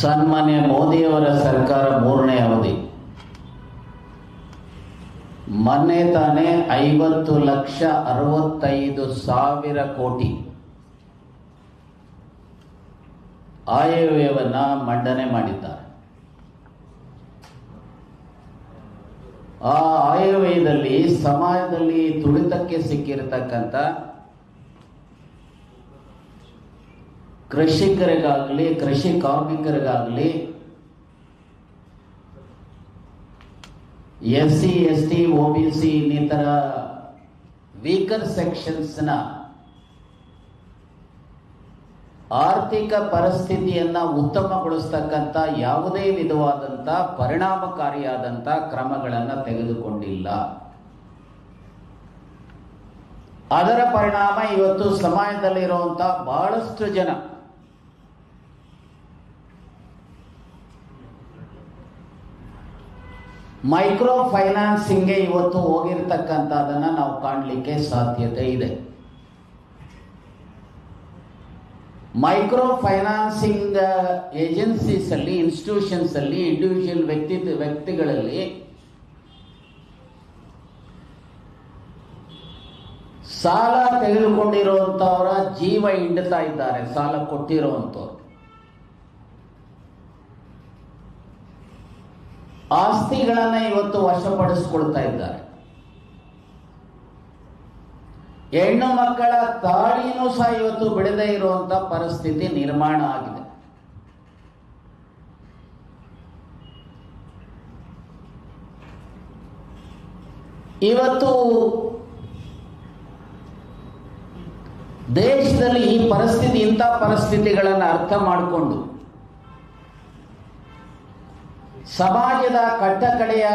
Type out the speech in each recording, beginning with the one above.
ಸನ್ಮಾನ್ಯ ಮೋದಿಯವರ ಸರ್ಕಾರ ಮೂರನೇ ಅವಧಿ ಮೊನ್ನೆ ತಾನೇ 50,65,000 ಕೋಟಿ ಆಯವ್ಯಯವನ್ನು ಮಂಡನೆ ಮಾಡಿದ್ದಾರೆ. ಆ ಆಯವ್ಯಯದಲ್ಲಿ ಸಮಾಜದಲ್ಲಿ ತುಳಿತಕ್ಕೆ ಸಿಕ್ಕಿರತಕ್ಕಂಥ ಕೃಷಿಕರಿಗಾಗಲಿ ಕೃಷಿ ಕಾರ್ಮಿಕರಿಗಾಗಲಿ SC ST OBC ಇನ್ನಿತರ ವೀಕರ್ ಸೆಕ್ಷನ್ಸ್ನ ಆರ್ಥಿಕ ಪರಿಸ್ಥಿತಿಯನ್ನು ಉತ್ತಮಗೊಳಿಸ್ತಕ್ಕಂಥ ಯಾವುದೇ ವಿಧವಾದಂಥ ಪರಿಣಾಮಕಾರಿಯಾದಂಥ ಕ್ರಮಗಳನ್ನು ತೆಗೆದುಕೊಂಡಿಲ್ಲ. ಅದರ ಪರಿಣಾಮ ಇವತ್ತು ಸಮಾಜದಲ್ಲಿರುವಂಥ ಬಹಳಷ್ಟು ಜನ ಮೈಕ್ರೋ ಫೈನಾನ್ಸಿಂಗ್ಗೆ ಇವತ್ತು ಹೋಗಿರ್ತಕ್ಕಂಥದ್ದನ್ನು ನಾವು ಕಾಣಲಿಕ್ಕೆ ಸಾಧ್ಯತೆ ಇದೆ. ಮೈಕ್ರೋ ಫೈನಾನ್ಸಿಂಗ್ ಏಜೆನ್ಸೀಸ್ ಅಲ್ಲಿ, ಇನ್ಸ್ಟಿಟ್ಯೂಷನ್ಸ್ ಅಲ್ಲಿ, ಇಂಡಿವಿಜುವಲ್ ವ್ಯಕ್ತಿಗಳಲ್ಲಿ ಸಾಲ ತೆಗೆದುಕೊಂಡಿರುವಂತವರ ಜೀವ ಹಿಂಡುತ್ತಾ ಇದ್ದಾರೆ. ಸಾಲ ಕೊಟ್ಟಿರುವಂತವ್ರು ಆಸ್ತಿಗಳನ್ನ ಇವತ್ತು ವಶಪಡಿಸಿಕೊಳ್ತಾ ಇದ್ದಾರೆ. ಹೆಣ್ಣು ಮಕ್ಕಳ ತಾಳಿನೂ ಸಹ ಇವತ್ತು ಬಿಡದೇ ಇರುವಂತ ಪರಿಸ್ಥಿತಿ ನಿರ್ಮಾಣ ಆಗಿದೆ. ಇವತ್ತು ದೇಶದಲ್ಲಿ ಈ ಪರಿಸ್ಥಿತಿ, ಇಂಥ ಪರಿಸ್ಥಿತಿಗಳನ್ನು ಅರ್ಥ ಮಾಡಿಕೊಂಡು ಸಮಾಜದ ಕಟ್ಟಕಡೆಯ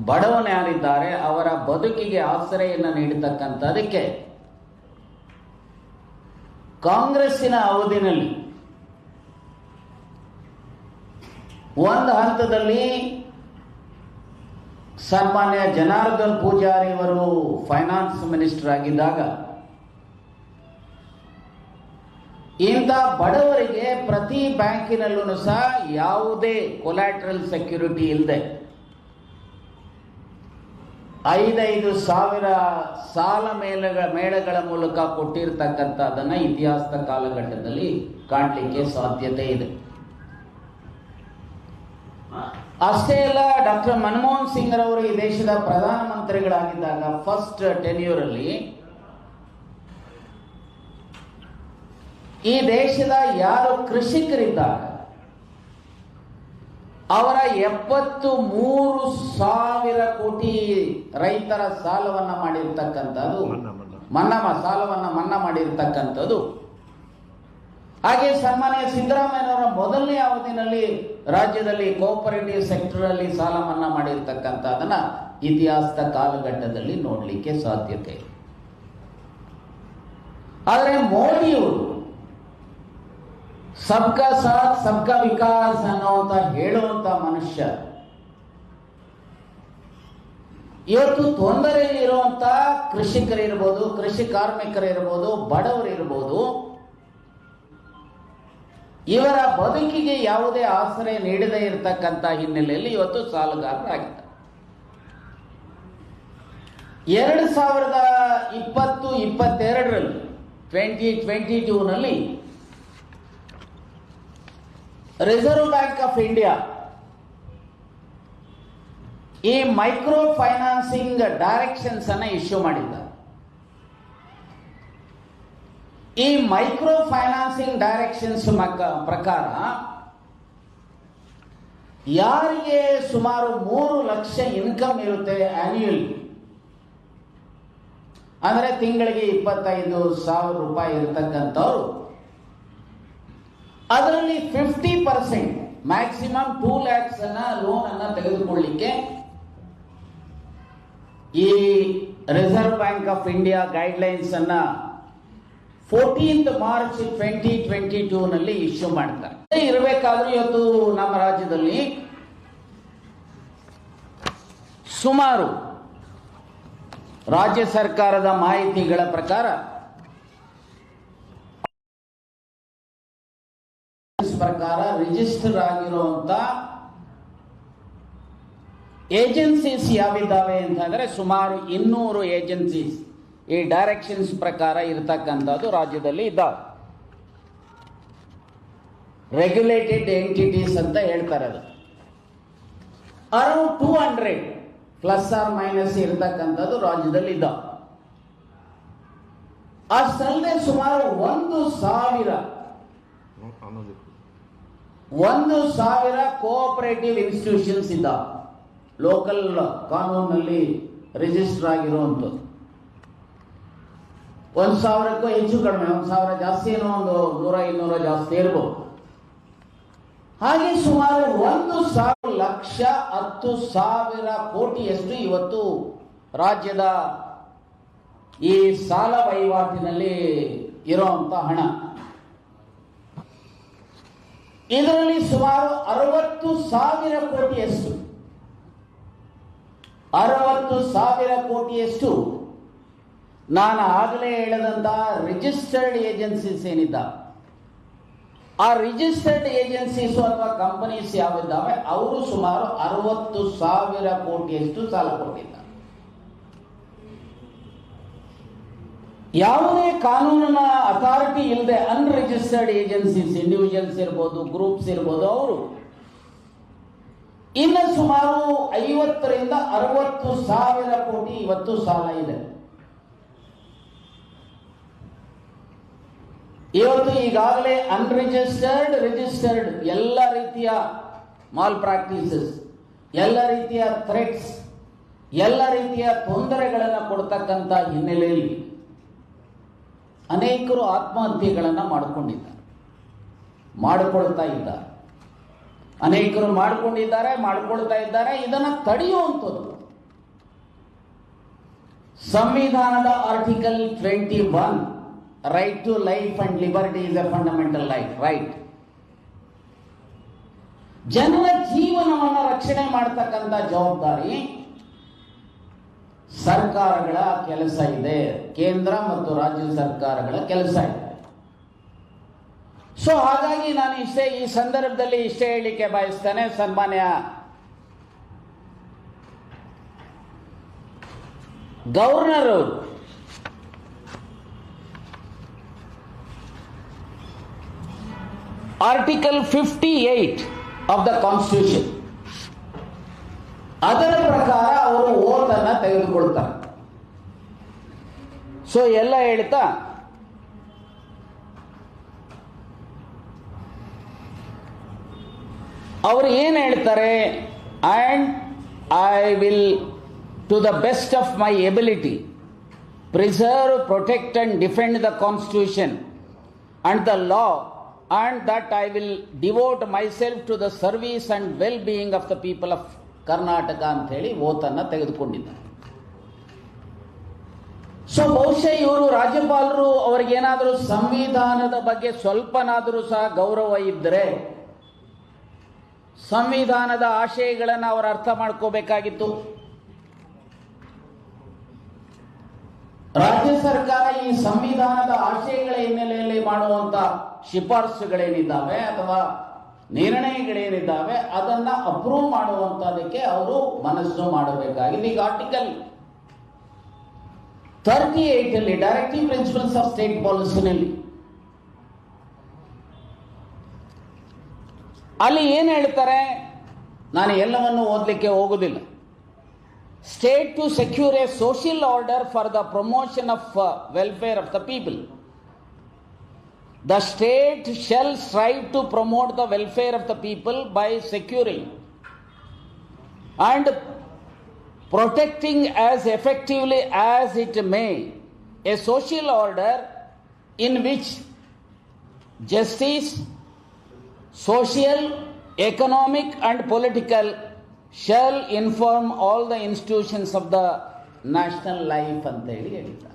ಬಡವನು ಯಾರಿದ್ದಾರೆ ಅವರ ಬದುಕಿಗೆ ಆಶ್ರಯವನ್ನು ನೀಡತಕ್ಕಂಥದಕ್ಕೆ ಕಾಂಗ್ರೆಸ್ಸಿನ ಅವಧಿನಲ್ಲಿ ಒಂದು ಹಂತದಲ್ಲಿ ಸನ್ಮಾನ್ಯ ಜನಾರ್ದನ್ ಪೂಜಾರಿ ಅವರು ಫೈನಾನ್ಸ್ ಮಿನಿಸ್ಟರ್ ಆಗಿದ್ದಾಗ ಇಂಥ ಬಡವರಿಗೆ ಪ್ರತಿ ಬ್ಯಾಂಕಿನಲ್ಲೂ ಸಹ ಯಾವುದೇ ಕೊಲ್ಯಾಟ್ರಲ್ ಸೆಕ್ಯೂರಿಟಿ ಇಲ್ಲದೆ 5,000 ಸಾಲ ಮೇಳಗಳ ಮೂಲಕ ಕೊಟ್ಟಿರ್ತಕ್ಕಂಥದ್ದನ್ನ ಇತಿಹಾಸದ ಕಾಲಘಟ್ಟದಲ್ಲಿ ಕಾಣಲಿಕ್ಕೆ ಸಾಧ್ಯತೆ ಇದೆ. ಅಷ್ಟೇ ಅಲ್ಲ, ಡಾಕ್ಟರ್ ಮನಮೋಹನ್ ಸಿಂಗ್ ರವರು ಈ ದೇಶದ ಪ್ರಧಾನಮಂತ್ರಿಗಳಾಗಿದ್ದಾಗ ಫಸ್ಟ್ ಟೆನ್ಯೂರ್ ಅಲ್ಲಿ ಈ ದೇಶದ ಯಾರು ಕೃಷಿಕರಿದ್ದಾರೆ ಅವರ 73,000 ಕೋಟಿ ರೈತರ ಸಾಲವನ್ನ ಮಾಡಿರ್ತಕ್ಕಂಥದ್ದು, ಸಾಲವನ್ನ ಮನ್ನಾ ಮಾಡಿರ್ತಕ್ಕಂಥದ್ದು. ಹಾಗೆ ಸನ್ಮಾನ್ಯ ಸಿದ್ದರಾಮಯ್ಯನವರ ಮೊದಲನೇ ಅವಧಿನಲ್ಲಿ ರಾಜ್ಯದಲ್ಲಿ ಕೋಆಪರೇಟಿವ್ ಸೆಕ್ಟರ್ ಅಲ್ಲಿ ಸಾಲ ಮನ್ನಾ ಮಾಡಿರ್ತಕ್ಕಂಥದನ್ನ ಇತಿಹಾಸದ ಕಾಲಘಟ್ಟದಲ್ಲಿ ನೋಡಲಿಕ್ಕೆ ಸಾಧ್ಯತೆ. ಆದರೆ ಮೋದಿಯವರು ಸಬ್ಕಾ ಸಾಥ್ ಸಬ್ಕಾ ವಿಕಾಸ್ ಅನ್ನುವಂತ ಹೇಳುವಂತ ಮನುಷ್ಯ ಇವತ್ತು ತೊಂದರೆಯಲ್ಲಿರುವಂತ ಕೃಷಿಕರಿರ್ಬೋದು, ಕೃಷಿ ಕಾರ್ಮಿಕರಿರ್ಬೋದು, ಬಡವರಿರ್ಬೋದು, ಇವರ ಬದುಕಿಗೆ ಯಾವುದೇ ಆಶ್ರಯ ನೀಡದೇ ಇರತಕ್ಕಂಥ ಹಿನ್ನೆಲೆಯಲ್ಲಿ ಇವತ್ತು ಸಾಲಗಾರರಾಗಿದ್ದಾರೆ. 2020-22ರಲ್ಲಿ 2022ನಲ್ಲಿ ರಿಸರ್ವ್ ಬ್ಯಾಂಕ್ ಆಫ್ ಇಂಡಿಯಾ ಈ ಮೈಕ್ರೋ ಫೈನಾನ್ಸಿಂಗ್ ಡೈರೆಕ್ಷನ್ಸ್ ಅನ್ನ ಇಶ್ಯೂ ಮಾಡಿದ್ದಾರೆ. ಈ ಮೈಕ್ರೋ ಫೈನಾನ್ಸಿಂಗ್ ಡೈರೆಕ್ಷನ್ಸ್ ಪ್ರಕಾರ ಯಾರಿಗೆ ಸುಮಾರು 3 ಲಕ್ಷ ಇನ್ಕಮ್ ಇರುತ್ತೆ ಆನ್ಯುಯಲ್, ಅಂದ್ರೆ ತಿಂಗಳಿಗೆ 25,000 ರೂಪಾಯಿ ಇರತಕ್ಕಂಥವ್ರು, ಅದರಲ್ಲಿ 50% ಮ್ಯಾಕ್ಸಿಮಮ್ 2 lakhs ಅನ್ನ ಲೋನ್ ಅನ್ನ ತೆಗೆದುಕೊಳ್ಳಿಕ್ಕೆ ಈ reserve bank of India guidelines ಅನ್ನ 14th ಮಾರ್ಚ್ 2022 ನಲ್ಲಿ ಇಶ್ಯೂ ಮಾಡ್ತಾರೆ. ಇರಬೇಕಾದ್ರೂ ಇವತ್ತು ನಮ್ಮ ರಾಜ್ಯದಲ್ಲಿ ಸುಮಾರು ರಾಜ್ಯ ಸರ್ಕಾರದ ಮಾಹಿತಿಗಳ ಪ್ರಕಾರ ಪ್ರಕಾರ ರಿಜಿಸ್ಟರ್ ಆಗಿರುವಂತ ಏಜೆನ್ಸೀಸ್ ಯಾವಿದ್ದಾವೆ ಅಂತಂದ್ರೆ ಸುಮಾರು 200 ಏಜೆನ್ಸೀಸ್ ಈ ಡೈರೆಕ್ಷನ್ಸ್ ಪ್ರಕಾರ ಇರತಕ್ಕಂಥದ್ದು ರಾಜ್ಯದಲ್ಲಿ ಇದ್ದಾವೆ. ರೆಗ್ಯುಲೇಟೆಡ್ ಎಂಟಿಟೀಸ್ ಅಂತ ಹೇಳ್ತಾರೆ. ಅದು ಅರೌಂಡ್ 200 ಪ್ಲಸ್ ಆರ್ ಮೈನಸ್ ಇರತಕ್ಕಂಥದ್ದು ರಾಜ್ಯದಲ್ಲಿ ಇದ್ದಾವೆ. ಅಷ್ಟಲ್ಲದೆ ಸುಮಾರು 1,000 ಕೋಆಪರೇಟಿವ್ ಇನ್ಸ್ಟಿಟ್ಯೂಷನ್ಸ್ ಇದ್ದಾವೆ. ಲೋಕಲ್ ಕಾನೂನಲ್ಲಿ ರಿಜಿಸ್ಟರ್ ಆಗಿರುವಂಥದ್ದು 1,000ಕ್ಕೂ ಹೆಚ್ಚು ಕಡಿಮೆ, 1,000 ಜಾಸ್ತಿ ಏನೋ, ಒಂದು 100-200 ಜಾಸ್ತಿ ಇರ್ಬೋದು. ಹಾಗೆ ಸುಮಾರು 1,000 ಲಕ್ಷ 10,000 ಕೋಟಿಯಷ್ಟು ಇವತ್ತು ರಾಜ್ಯದ ಈ ಸಾಲ ವಹಿವಾಟಿನಲ್ಲಿ ಇರುವಂತ ಹಣ. ಇದರಲ್ಲಿ ಸುಮಾರು 60,000 ಕೋಟಿಯಷ್ಟು 60,000 ಕೋಟಿಯಷ್ಟು ನಾನು ಆಗಲೇ ಹೇಳಿದಂತಹ ರಿಜಿಸ್ಟರ್ಡ್ ಏಜೆನ್ಸೀಸ್ ಏನಿದ್ದಾವೆ, ಆ ರಿಜಿಸ್ಟರ್ಡ್ ಏಜೆನ್ಸೀಸ್ ಅಥವಾ ಕಂಪನೀಸ್ ಯಾವಿದ್ದಾವೆ ಅವರು ಸುಮಾರು 60,000 ಕೋಟಿಯಷ್ಟು ಸಾಲ ಕೊಟ್ಟಿದ್ದಾರೆ. ಯಾವುದೇ ಕಾನೂನಿನ ಅಥಾರಿಟಿ ಇಲ್ಲದೆ ಅನ್ರಿಜಿಸ್ಟರ್ಡ್ ಏಜೆನ್ಸೀಸ್, ಇಂಡಿವಿಜುವಲ್ಸ್ ಇರ್ಬೋದು, ಗ್ರೂಪ್ಸ್ ಇರ್ಬೋದು, ಅವರು ಇನ್ನು ಸುಮಾರು 50,000 ರಿಂದ 60,000 ಕೋಟಿ ಇವತ್ತು ಸಾಲ ಇದೆ. ಇವತ್ತು ಈಗಾಗಲೇ ಅನ್ರಿಜಿಸ್ಟರ್ಡ್, ರಿಜಿಸ್ಟರ್ಡ್ ಎಲ್ಲ ರೀತಿಯ ಮಾಲ್ ಪ್ರಾಕ್ಟೀಸಸ್, ಎಲ್ಲ ರೀತಿಯ ಥ್ರೆಟ್ಸ್, ಎಲ್ಲ ರೀತಿಯ ತೊಂದರೆಗಳನ್ನು ಕೊಡ್ತಕ್ಕಂಥ ಹಿನ್ನೆಲೆಯಲ್ಲಿ ಅನೇಕರು ಆತ್ಮಹತ್ಯೆಗಳನ್ನು ಮಾಡಿಕೊಳ್ತಾ ಇದ್ದಾರೆ. ಅನೇಕರು ಮಾಡಿಕೊಳ್ತಾ ಇದ್ದಾರೆ. ಇದನ್ನು ತಡೆಯುವಂಥದ್ದು ಸಂವಿಧಾನದ article 21, right to life and liberty is a fundamental right. ಜನರ ಜೀವನವನ್ನು ರಕ್ಷಣೆ ಮಾಡತಕ್ಕಂಥ ಜವಾಬ್ದಾರಿ ಸರ್ಕಾರಗಳ ಕೆಲಸ ಇದೆ, ಕೇಂದ್ರ ಮತ್ತು ರಾಜ್ಯ ಸರ್ಕಾರಗಳ ಕೆಲಸ ಇದೆ. ಸೊ ಹಾಗಾಗಿ ನಾನು ಈ ಸಂದರ್ಭದಲ್ಲಿ ಇಷ್ಟೇ ಹೇಳಿಕೆ ಬಯಸ್ತೇನೆ. ಸನ್ಮಾನ್ಯ ಗವರ್ನರ್ ಅವರು ಆರ್ಟಿಕಲ್ 58 ಆಫ್ ದ ಕಾನ್ಸ್ಟಿಟ್ಯೂಷನ್, ಅದರ ಪ್ರಕಾರ ಅವರು ಓತನ್ನ ತೆಗೆದುಕೊಳ್ತಾರೆ. ಸೊ ಎಲ್ಲ ಹೇಳ್ತಾ ಅವರು ಏನು ಹೇಳ್ತಾರೆ, and I will to the best of my ability preserve, protect and defend the constitution and the law, and that I will devote myself to the service and well-being of the people of Karnataka ಅಂತ ಹೇಳಿ ಓತನ್ನ ತೆಗೆದುಕೊಂಡಿದ್ದಾರೆ. So ಬಹುಶಃ ಇವರು ರಾಜ್ಯಪಾಲರು ಅವರಿಗೇನಾದರೂ ಸಂವಿಧಾನದ ಬಗ್ಗೆ ಸ್ವಲ್ಪನಾದರೂ ಸಹ ಗೌರವ ಇದ್ದರೆ ಸಂವಿಧಾನದ ಆಶಯಗಳನ್ನು ಅವರು ಅರ್ಥ ಮಾಡ್ಕೋಬೇಕಾಗಿತ್ತು. ರಾಜ್ಯ ಸರ್ಕಾರ ಈ ಸಂವಿಧಾನದ ಆಶಯಗಳ ಹಿನ್ನೆಲೆಯಲ್ಲಿ ಮಾಡುವಂತ ಶಿಫಾರಸುಗಳೇನಿದ್ದಾವೆ ಅಥವಾ ನಿರ್ಣಯಗಳೇನಿದ್ದಾವೆ ಅದನ್ನ ಅಪ್ರೂವ್ ಮಾಡುವಂತದಕ್ಕೆ ಅವರು ಮನಸ್ಸು ಮಾಡಬೇಕಾಗಿದೆ. ಈಗ ಆರ್ಟಿಕಲ್ 38 ಅಲ್ಲಿ ಡೈರೆಕ್ಟಿವ್ ಪ್ರಿನ್ಸಿಪಲ್ಸ್ ಆಫ್ ಸ್ಟೇಟ್ ಪಾಲಿಸಿನಲ್ಲಿ ಅಲ್ಲಿ ಏನು ಹೇಳ್ತಾರೆ, ನಾನು ಎಲ್ಲವನ್ನು ಓದಲಿಕ್ಕೆ ಹೋಗುವುದಿಲ್ಲ. State to secure a social order for the promotion of welfare of the people. The state shall strive to promote the welfare of the people by securing and protecting as effectively as it may a social order in which justice, social, economic and political shall inform all the institutions of the national life ಅಂತ ಹೇಳಿದ್ದಾರೆ.